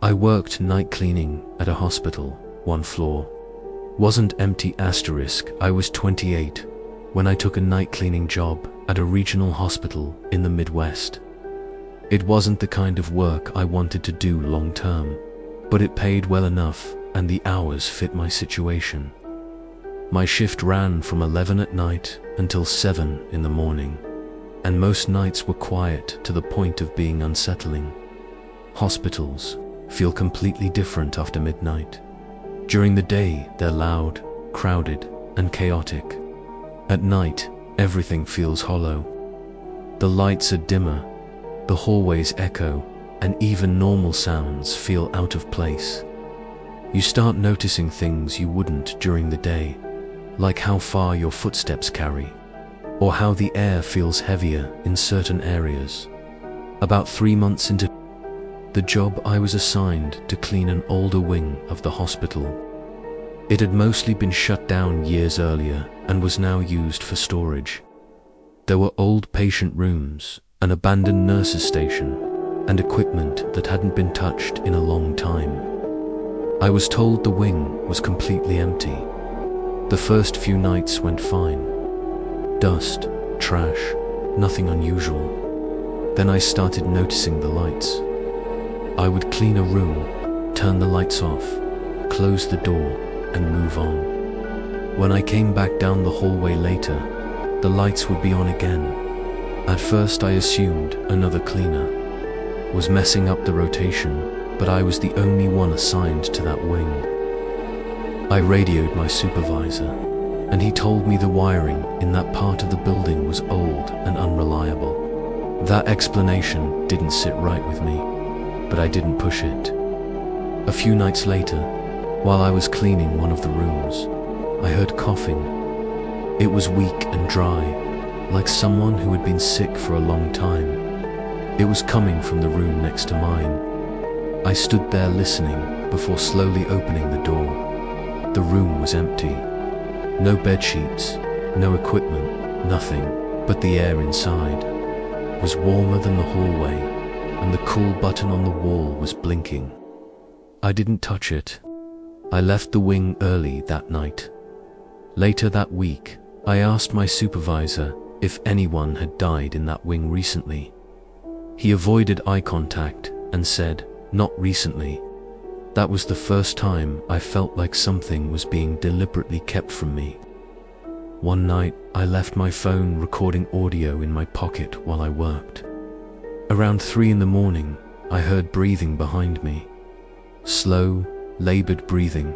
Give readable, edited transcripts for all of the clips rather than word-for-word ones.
I worked night cleaning at a hospital, one floor. Wasn't empty asterisk. I was 28 when I took a night cleaning job at a regional hospital in the Midwest. It wasn't the kind of work I wanted to do long term, but it paid well enough and the hours fit my situation. My shift ran from 11 at night until 7 in the morning, and most nights were quiet to the point of being unsettling. Hospitals feel completely different after midnight. During the day, they're loud, crowded, and chaotic. At night, everything feels hollow. The lights are dimmer, the hallways echo, and even normal sounds feel out of place. You start noticing things you wouldn't during the day, like how far your footsteps carry, or how the air feels heavier in certain areas. About 3 months into the job, I was assigned to clean an older wing of the hospital. It had mostly been shut down years earlier and was now used for storage. There were old patient rooms, an abandoned nurses' station, and equipment that hadn't been touched in a long time. I was told the wing was completely empty. The first few nights went fine. Dust, trash, nothing unusual. Then I started noticing the lights. I would clean a room, turn the lights off, close the door, and move on. When I came back down the hallway later, the lights would be on again. At first I assumed another cleaner was messing up the rotation, but I was the only one assigned to that wing. I radioed my supervisor, and he told me the wiring in that part of the building was old and unreliable. That explanation didn't sit right with me, but I didn't push it. A few nights later, while I was cleaning one of the rooms, I heard coughing. It was weak and dry, like someone who had been sick for a long time. It was coming from the room next to mine. I stood there listening before slowly opening the door. The room was empty. No bed sheets, no equipment, nothing, but the air inside was warmer than the hallway, and the cool button on the wall was blinking. I didn't touch it. I left the wing early that night. Later that week, I asked my supervisor if anyone had died in that wing recently. He avoided eye contact and said, "Not recently." That was the first time I felt like something was being deliberately kept from me. One night, I left my phone recording audio in my pocket while I worked. Around 3 in the morning, I heard breathing behind me. Slow, labored breathing.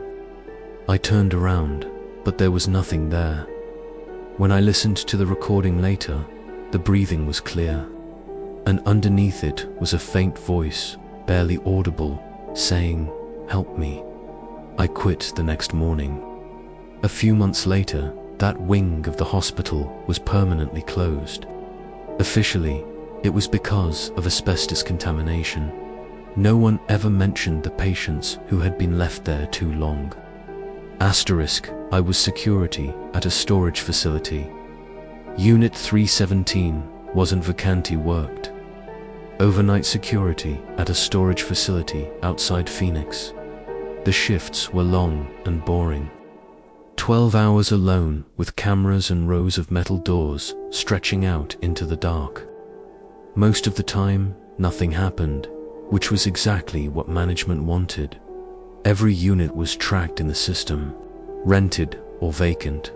I turned around, but there was nothing there. When I listened to the recording later, the breathing was clear, and underneath it was a faint voice, barely audible, saying, "Help me." I quit the next morning. A few months later, that wing of the hospital was permanently closed. Officially, it was because of asbestos contamination. No one ever mentioned the patients who had been left there too long. Asterisk, I was security at a storage facility. Unit 317 wasn't vacante worked. Overnight security at a storage facility outside Phoenix. The shifts were long and boring. 12 hours alone with cameras and rows of metal doors stretching out into the dark. Most of the time, nothing happened, which was exactly what management wanted. Every unit was tracked in the system, rented or vacant.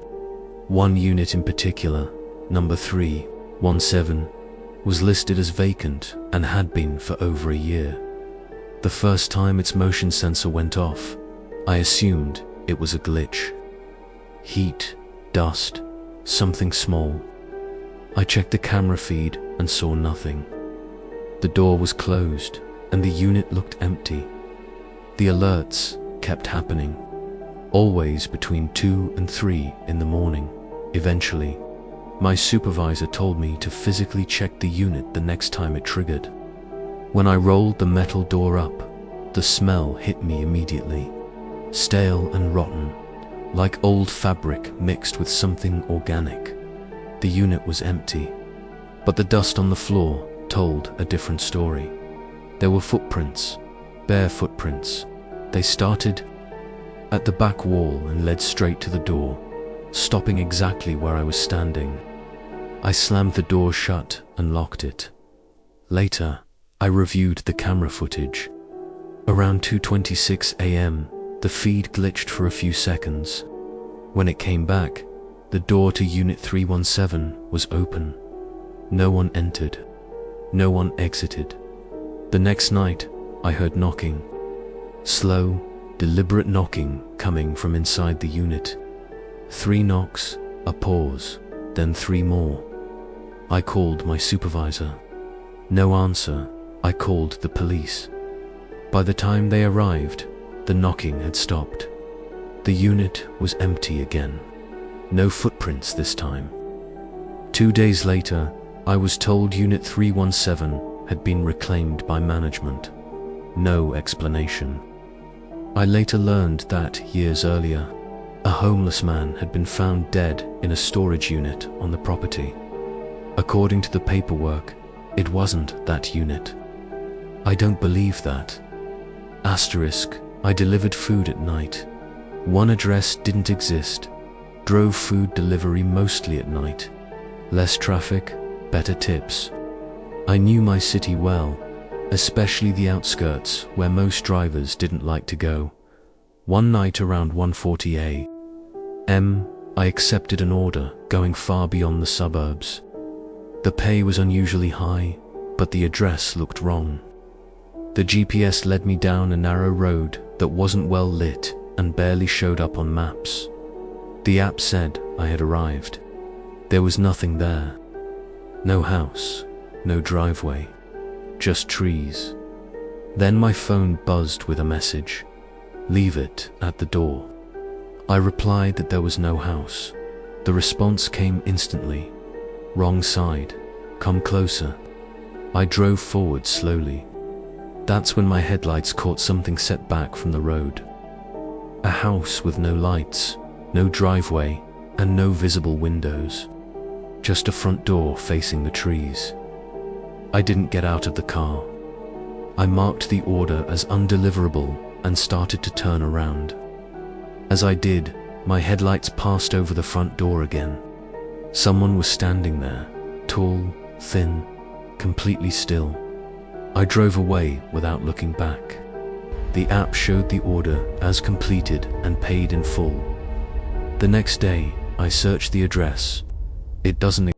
One unit in particular, number 317, was listed as vacant and had been for over a year. The first time its motion sensor went off, I assumed it was a glitch. Heat, dust, something small. I checked the camera feed and saw nothing. The door was closed and the unit looked empty. The alerts kept happening, always between 2 and 3 in the morning. Eventually, my supervisor told me to physically check the unit the next time it triggered. When I rolled the metal door up, the smell hit me immediately. Stale and rotten, like old fabric mixed with something organic. The unit was empty, but the dust on the floor told a different story. There were footprints, bare footprints. They started at the back wall and led straight to the door, stopping exactly where I was standing. I slammed the door shut and locked it. Later, I reviewed the camera footage. Around 2:26 a.m., the feed glitched for a few seconds. When it came back, the door to Unit 317 was open. No one entered. No one exited. The next night, I heard knocking. Slow, deliberate knocking coming from inside the unit. 3 knocks, a pause, then 3 more. I called my supervisor. No answer. I called the police. By the time they arrived, the knocking had stopped. The unit was empty again. No footprints this time. 2 days later, I was told Unit 317 had been reclaimed by management. No explanation. I later learned that, years earlier, a homeless man had been found dead in a storage unit on the property. According to the paperwork, it wasn't that unit. I don't believe that. Asterisk, I delivered food at night. One address didn't exist. Drove food delivery mostly at night. Less traffic, better tips. I knew my city well, especially the outskirts where most drivers didn't like to go. One night around 1:40 a.m., I accepted an order going far beyond the suburbs. The pay was unusually high, but the address looked wrong. The GPS led me down a narrow road that wasn't well lit and barely showed up on maps. The app said I had arrived. There was nothing there. No house, no driveway, just trees. Then my phone buzzed with a message. Leave it at the door. I replied that there was no house. The response came instantly. Wrong side, come closer. I drove forward slowly. That's when my headlights caught something set back from the road. A house with no lights, no driveway, and no visible windows. Just a front door facing the trees. I didn't get out of the car. I marked the order as undeliverable and started to turn around. As I did, my headlights passed over the front door again. Someone was standing there, tall, thin, completely still. I drove away without looking back. The app showed the order as completed and paid in full. The next day, I searched the address. It doesn't